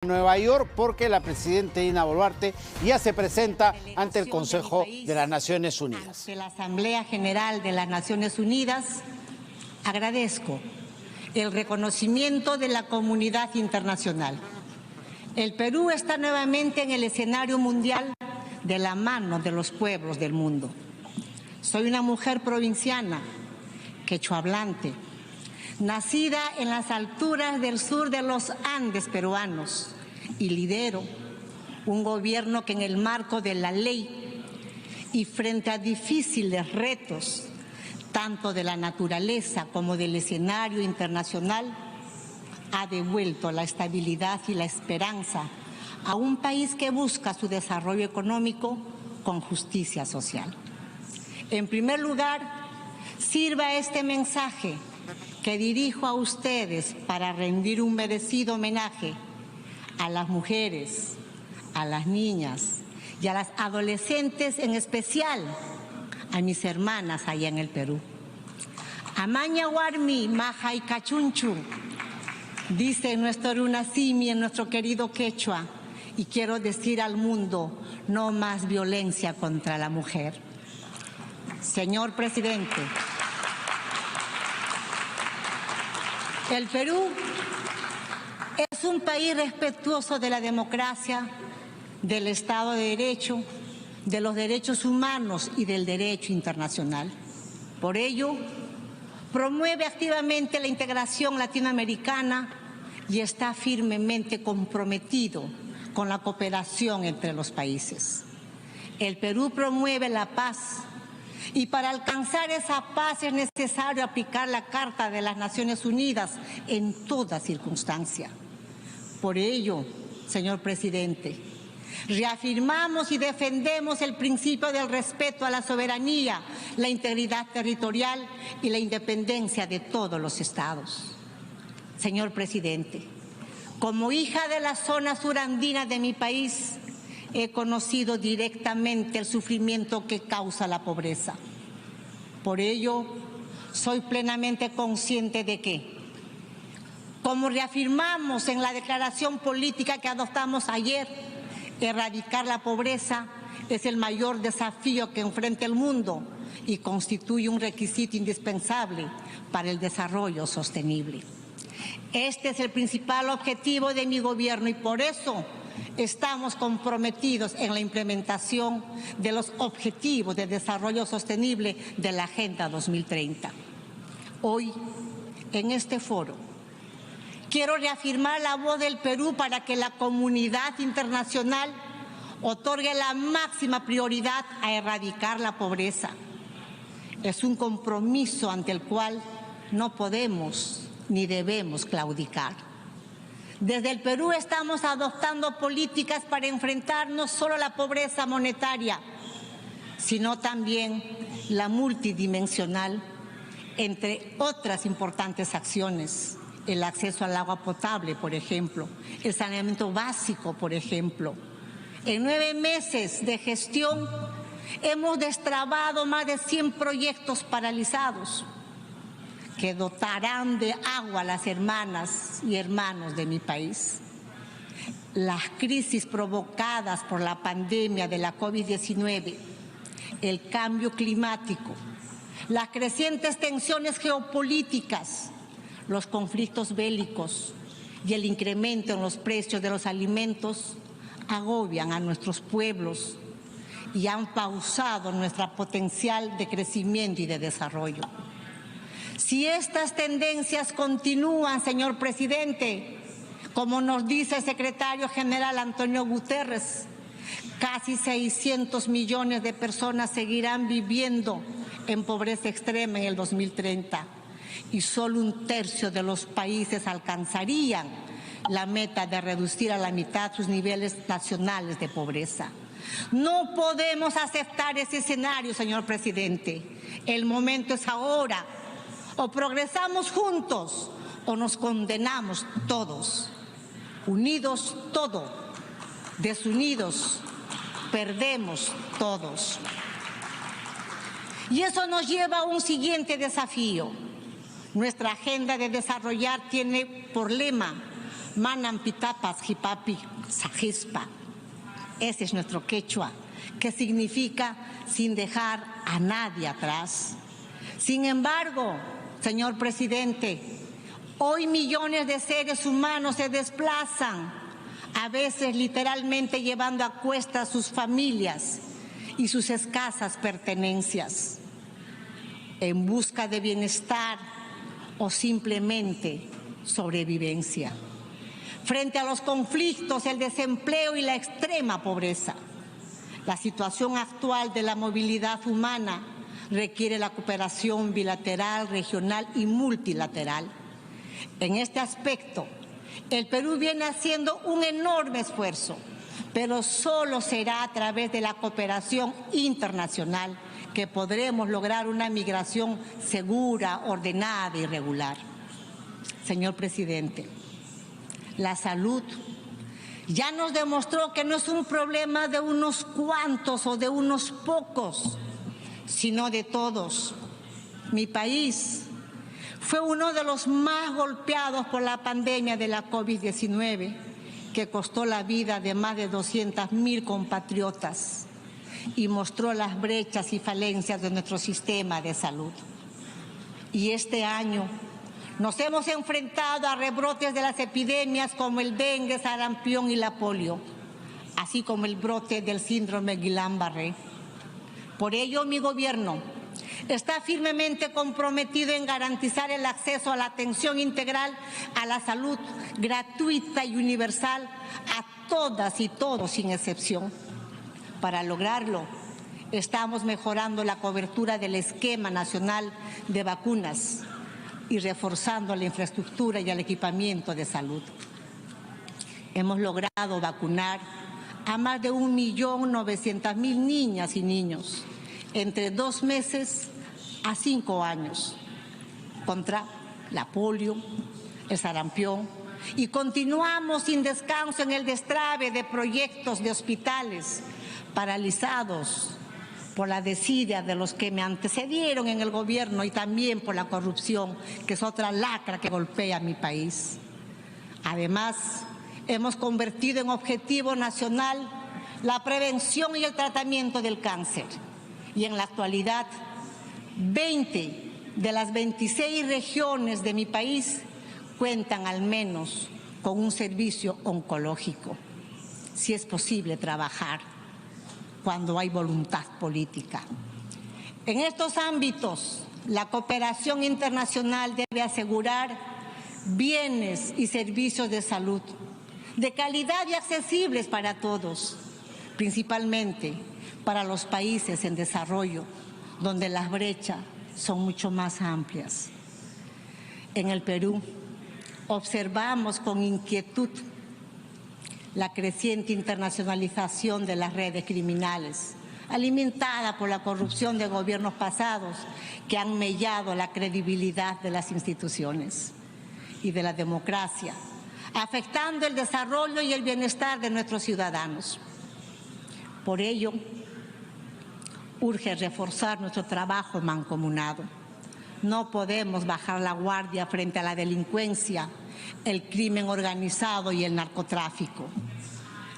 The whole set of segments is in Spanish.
Nueva York porque la presidenta Dina Boluarte ya se presenta ante el Consejo de las Naciones Unidas. Ante la Asamblea General de las Naciones Unidas, agradezco el reconocimiento de la comunidad internacional. El Perú está nuevamente en el escenario mundial de la mano de los pueblos del mundo. Soy una mujer provinciana, quechohablante, nacida en las alturas del sur de los Andes peruanos y lidero un gobierno que en el marco de la ley y frente a difíciles retos, tanto de la naturaleza como del escenario internacional, ha devuelto la estabilidad y la esperanza a un país que busca su desarrollo económico con justicia social. En primer lugar, sirva este mensaje que dirijo a ustedes para rendir un merecido homenaje a las mujeres, a las niñas y a las adolescentes, en especial a mis hermanas allá en el Perú. Amaña Warmi, Maja y Cachunchu, dice nuestro Runasimi en nuestro querido quechua, y quiero decir al mundo, no más violencia contra la mujer. Señor presidente, el Perú es un país respetuoso de la democracia, del Estado de Derecho, de los derechos humanos y del derecho internacional. Por ello, promueve activamente la integración latinoamericana y está firmemente comprometido con la cooperación entre los países. El Perú promueve la paz y para alcanzar esa paz es necesario aplicar la Carta de las Naciones Unidas en toda circunstancia. Por ello, señor presidente, reafirmamos y defendemos el principio del respeto a la soberanía, la integridad territorial y la independencia de todos los estados. Señor presidente, como hija de la zona surandina de mi país, he conocido directamente el sufrimiento que causa la pobreza. Por ello, soy plenamente consciente de que, como reafirmamos en la declaración política que adoptamos ayer, erradicar la pobreza es el mayor desafío que enfrenta el mundo y constituye un requisito indispensable para el desarrollo sostenible. Este es el principal objetivo de mi gobierno y por eso estamos comprometidos en la implementación de los objetivos de desarrollo sostenible de la Agenda 2030. Hoy, en este foro, quiero reafirmar la voz del Perú para que la comunidad internacional otorgue la máxima prioridad a erradicar la pobreza. Es un compromiso ante el cual no podemos ni debemos claudicar. Desde el Perú estamos adoptando políticas para enfrentar no solo la pobreza monetaria, sino también la multidimensional, entre otras importantes acciones. El acceso al agua potable, por ejemplo, el saneamiento básico, por ejemplo. En 9 meses de gestión hemos destrabado más de 100 proyectos paralizados que dotarán de agua a las hermanas y hermanos de mi país. Las crisis provocadas por la pandemia de la COVID-19, el cambio climático, las crecientes tensiones geopolíticas, los conflictos bélicos y el incremento en los precios de los alimentos agobian a nuestros pueblos y han pausado nuestro potencial de crecimiento y de desarrollo. Si estas tendencias continúan, señor presidente, como nos dice el secretario general Antonio Guterres, casi 600 millones de personas seguirán viviendo en pobreza extrema en el 2030 y solo 1/3 de los países alcanzarían la meta de reducir a la mitad sus niveles nacionales de pobreza. No podemos aceptar ese escenario, señor presidente. El momento es ahora. O progresamos juntos o nos condenamos todos. Unidos todo, desunidos perdemos todos. Y eso nos lleva a un siguiente desafío. Nuestra agenda de desarrollar tiene por lema Manan pitapas jipapi sajispa. Ese es nuestro quechua, que significa sin dejar a nadie atrás. Sin embargo, señor presidente, hoy millones de seres humanos se desplazan, a veces literalmente llevando a cuestas sus familias y sus escasas pertenencias, en busca de bienestar o simplemente sobrevivencia. Frente a los conflictos, el desempleo y la extrema pobreza, la situación actual de la movilidad humana requiere la cooperación bilateral, regional y multilateral. En este aspecto, el Perú viene haciendo un enorme esfuerzo, pero solo será a través de la cooperación internacional que podremos lograr una migración segura, ordenada y regular. Señor presidente, la salud ya nos demostró que no es un problema de unos cuantos o de unos pocos, sino de todos. Mi país fue uno de los más golpeados por la pandemia de la COVID-19, que costó la vida de más de 200.000 compatriotas y mostró las brechas y falencias de nuestro sistema de salud. Y este año nos hemos enfrentado a rebrotes de las epidemias como el dengue, sarampión y la polio, así como el brote del síndrome Guillain-Barré. Por ello, mi gobierno está firmemente comprometido en garantizar el acceso a la atención integral a la salud gratuita y universal a todas y todos sin excepción. Para lograrlo, estamos mejorando la cobertura del esquema nacional de vacunas y reforzando la infraestructura y el equipamiento de salud. Hemos logrado vacunar a más de 1.900.000 niñas y niños entre 2 meses a 5 años contra la polio, el sarampión, y continuamos sin descanso en el destrave de proyectos de hospitales paralizados por la desidia de los que me antecedieron en el gobierno y también por la corrupción, que es otra lacra que golpea a mi país. Además, hemos convertido en objetivo nacional la prevención y el tratamiento del cáncer. Y en la actualidad, 20 de las 26 regiones de mi país cuentan al menos con un servicio oncológico. Si es posible trabajar cuando hay voluntad política. En estos ámbitos, la cooperación internacional debe asegurar bienes y servicios de salud de calidad y accesibles para todos, principalmente para los países en desarrollo, donde las brechas son mucho más amplias. En el Perú, observamos con inquietud la creciente internacionalización de las redes criminales, alimentada por la corrupción de gobiernos pasados que han mellado la credibilidad de las instituciones y de la democracia, afectando el desarrollo y el bienestar de nuestros ciudadanos. Por ello, urge reforzar nuestro trabajo mancomunado. No podemos bajar la guardia frente a la delincuencia, el crimen organizado y el narcotráfico.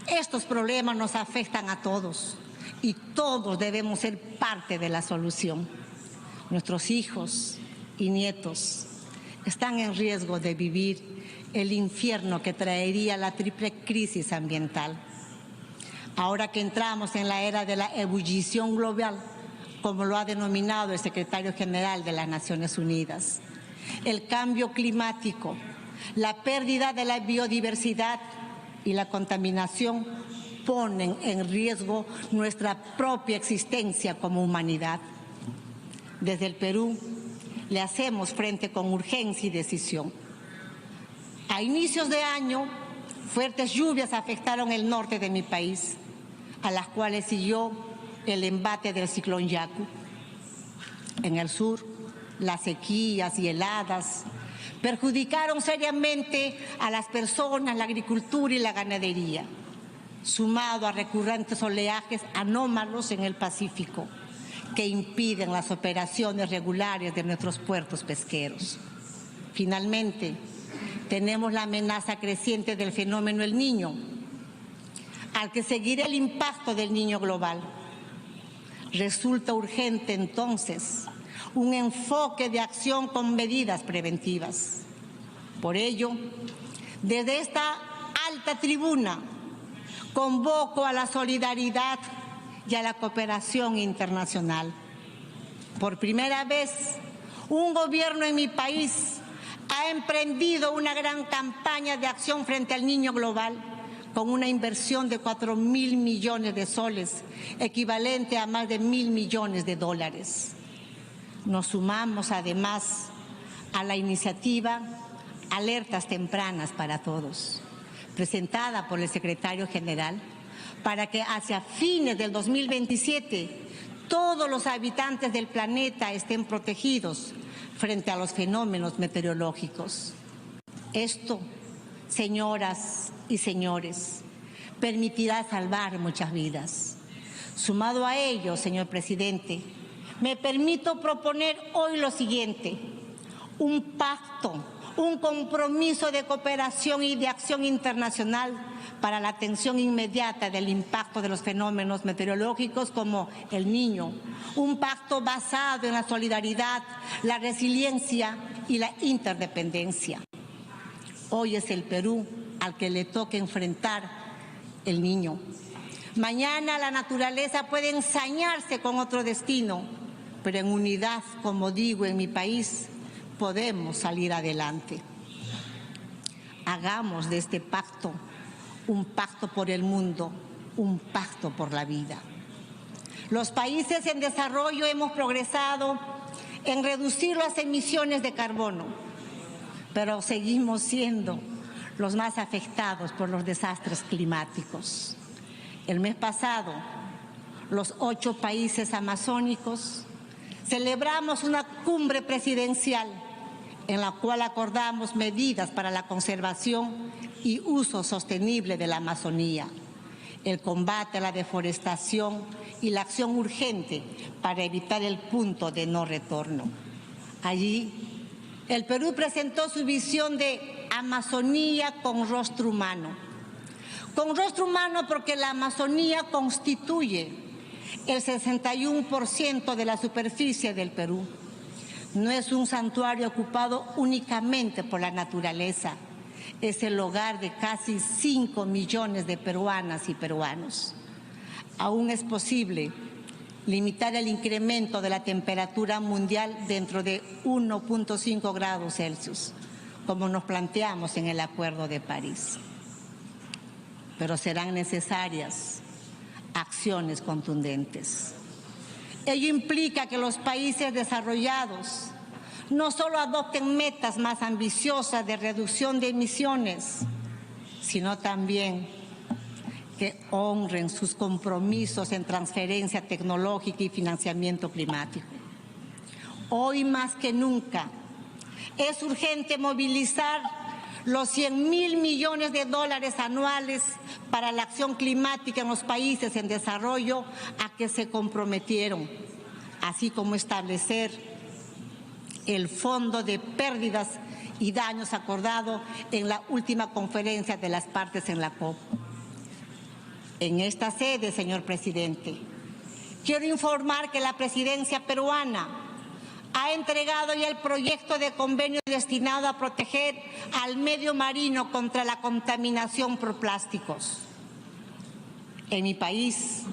Estos problemas nos afectan a todos y todos debemos ser parte de la solución. Nuestros hijos y nietos están en riesgo de vivir el infierno que traería la triple crisis ambiental. Ahora que entramos en la era de la ebullición global, como lo ha denominado el secretario general de las Naciones Unidas, el cambio climático, la pérdida de la biodiversidad y la contaminación ponen en riesgo nuestra propia existencia como humanidad. Desde el Perú le hacemos frente con urgencia y decisión. A inicios de año, fuertes lluvias afectaron el norte de mi país, a las cuales siguió el embate del ciclón Yaku. En el sur, las sequías y heladas perjudicaron seriamente a las personas, la agricultura y la ganadería, sumado a recurrentes oleajes anómalos en el Pacífico que impiden las operaciones regulares de nuestros puertos pesqueros. Finalmente, tenemos la amenaza creciente del fenómeno El Niño, al que seguirá el impacto del niño global. Resulta urgente, entonces, un enfoque de acción con medidas preventivas. Por ello, desde esta alta tribuna, convoco a la solidaridad y a la cooperación internacional. Por primera vez, un gobierno en mi país ha emprendido una gran campaña de acción frente al niño global, con una inversión de 4.000 millones de soles, equivalente a más de 1.000 millones de dólares. Nos sumamos además a la iniciativa Alertas Tempranas para Todos, presentada por el secretario general, para que hacia fines del 2027 todos los habitantes del planeta estén protegidos frente a los fenómenos meteorológicos. Esto, señoras y señores, permitirá salvar muchas vidas. Sumado a ello, señor presidente, me permito proponer hoy lo siguiente: un pacto, un compromiso de cooperación y de acción internacional para la atención inmediata del impacto de los fenómenos meteorológicos como El Niño, un pacto basado en la solidaridad, la resiliencia y la interdependencia. Hoy es el Perú al que le toca enfrentar El Niño. Mañana la naturaleza puede ensañarse con otro destino, pero en unidad, como digo, en mi país podemos salir adelante. Hagamos de este pacto un pacto por el mundo, un pacto por la vida. Los países en desarrollo hemos progresado en reducir las emisiones de carbono, pero seguimos siendo los más afectados por los desastres climáticos. El mes pasado, los 8 países amazónicos celebramos una cumbre presidencial en la cual acordamos medidas para la conservación y uso sostenible de la Amazonía, el combate a la deforestación y la acción urgente para evitar el punto de no retorno. Allí, el Perú presentó su visión de Amazonía con rostro humano. Con rostro humano porque la Amazonía constituye el 61% de la superficie del Perú. No es un santuario ocupado únicamente por la naturaleza, es el hogar de casi 5 millones de peruanas y peruanos. Aún es posible limitar el incremento de la temperatura mundial dentro de 1.5 grados Celsius, como nos planteamos en el Acuerdo de París. Pero serán necesarias acciones contundentes. Ello implica que los países desarrollados no solo adopten metas más ambiciosas de reducción de emisiones, sino también que honren sus compromisos en transferencia tecnológica y financiamiento climático. Hoy más que nunca es urgente movilizar los 100.000 millones de dólares anuales para la acción climática en los países en desarrollo a que se comprometieron, así como establecer el Fondo de Pérdidas y Daños acordado en la última conferencia de las partes en la COP. En esta sede, señor presidente, quiero informar que la presidencia peruana ha entregado ya el proyecto de convenio destinado a proteger al medio marino contra la contaminación por plásticos. En mi país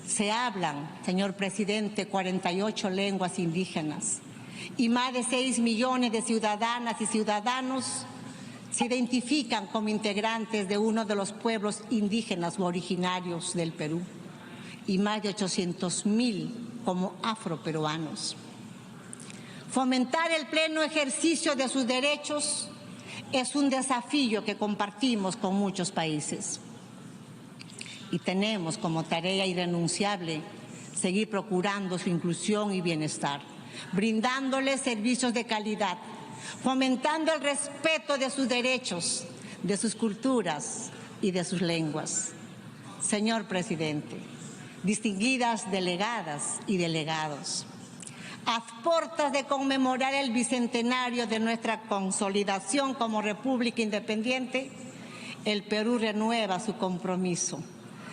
se hablan, señor presidente, 48 lenguas indígenas y más de 6 millones de ciudadanas y ciudadanos se identifican como integrantes de uno de los pueblos indígenas u originarios del Perú y más de 800.000 como afroperuanos. Fomentar el pleno ejercicio de sus derechos es un desafío que compartimos con muchos países y tenemos como tarea irrenunciable seguir procurando su inclusión y bienestar, brindándoles servicios de calidad, fomentando el respeto de sus derechos, de sus culturas y de sus lenguas. Señor presidente, distinguidas delegadas y delegados, a puertas de conmemorar el bicentenario de nuestra consolidación como República Independiente, el Perú renueva su compromiso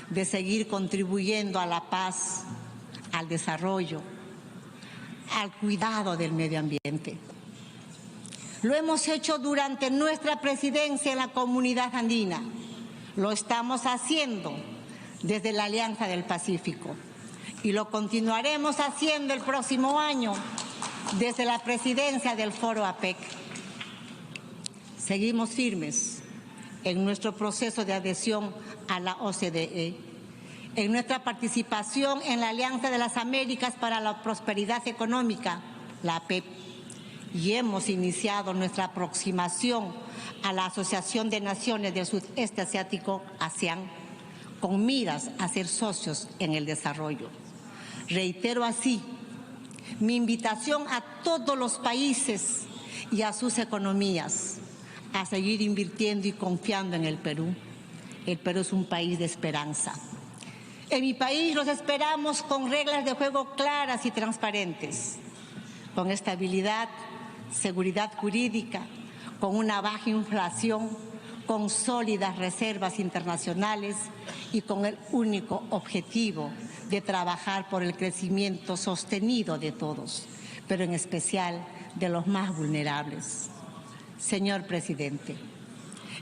de seguir contribuyendo a la paz, al desarrollo, al cuidado del medio ambiente. Lo hemos hecho durante nuestra presidencia en la Comunidad Andina. Lo estamos haciendo desde la Alianza del Pacífico y lo continuaremos haciendo el próximo año desde la presidencia del Foro APEC. Seguimos firmes en nuestro proceso de adhesión a la OCDE, en nuestra participación en la Alianza de las Américas para la Prosperidad Económica, la APEP, y hemos iniciado nuestra aproximación a la Asociación de Naciones del Sudeste Asiático, ASEAN, con miras a ser socios en el desarrollo. Reitero así mi invitación a todos los países y a sus economías a seguir invirtiendo y confiando en el Perú. El Perú es un país de esperanza. En mi país los esperamos con reglas de juego claras y transparentes, con estabilidad, seguridad jurídica, con una baja inflación, con sólidas reservas internacionales y con el único objetivo de trabajar por el crecimiento sostenido de todos, pero en especial de los más vulnerables. Señor presidente,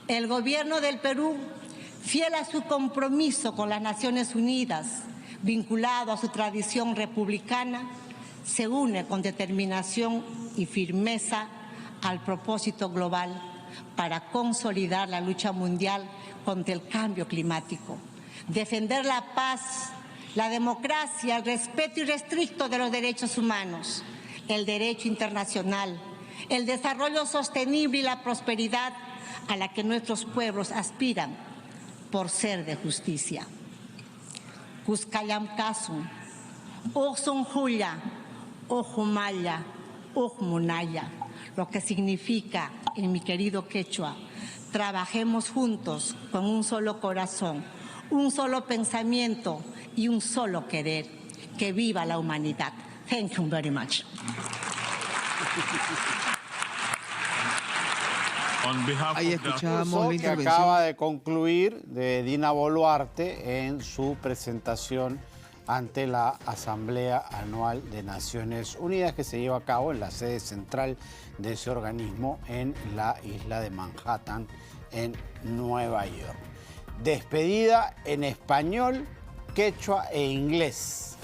el gobierno del Perú, fiel a su compromiso con las Naciones Unidas, vinculado a su tradición republicana, se une con determinación y firmeza al propósito global para consolidar la lucha mundial contra el cambio climático, defender la paz, la democracia, el respeto irrestricto de los derechos humanos, el derecho internacional, el desarrollo sostenible y la prosperidad a la que nuestros pueblos aspiran por ser de justicia. Kuskayam kasu, Oxon Julia, Ojumaya, Ojmunaya, lo que significa en mi querido quechua: trabajemos juntos con un solo corazón, un solo pensamiento y un solo querer. Que viva la humanidad. Thank you very much. Ahí escuchábamos la Que intervención. acaba de concluir de Dina Boluarte en su presentación ante la Asamblea Anual de Naciones Unidas, que se lleva a cabo en la sede central de ese organismo en la isla de Manhattan, en Nueva York. Despedida en español, quechua e inglés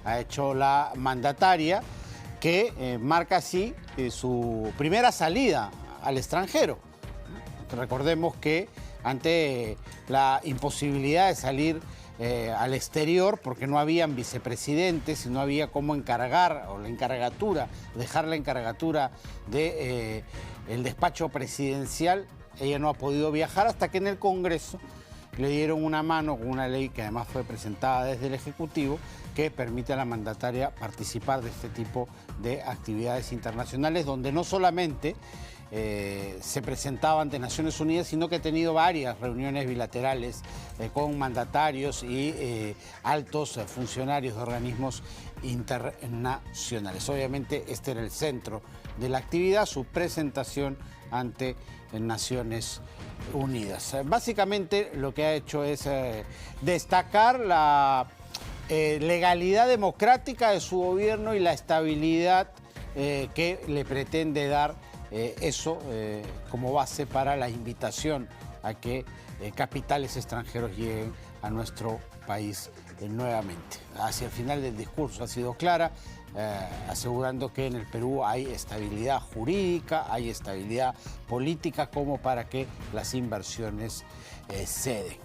ha hecho la mandataria, que marca así su primera salida al extranjero. Recordemos que ante la imposibilidad de salir al exterior, porque no habían vicepresidentes y no había cómo encargar, o la encargatura, dejar la encargatura de el despacho presidencial, ella no ha podido viajar hasta que en el Congreso le dieron una mano con una ley que además fue presentada desde el Ejecutivo, que permite a la mandataria participar de este tipo de actividades internacionales, donde no solamente se presentaba ante Naciones Unidas, sino que ha tenido varias reuniones bilaterales con mandatarios y altos funcionarios de organismos internacionales. Obviamente este era el centro de la actividad, su presentación ante Naciones Unidas. Básicamente lo que ha hecho es destacar la legalidad democrática de su gobierno y la estabilidad que le pretende dar eso como base para la invitación a que capitales extranjeros lleguen a nuestro país nuevamente. Hacia el final del discurso ha sido clara, asegurando que en el Perú hay estabilidad jurídica, hay estabilidad política como para que las inversiones ceden.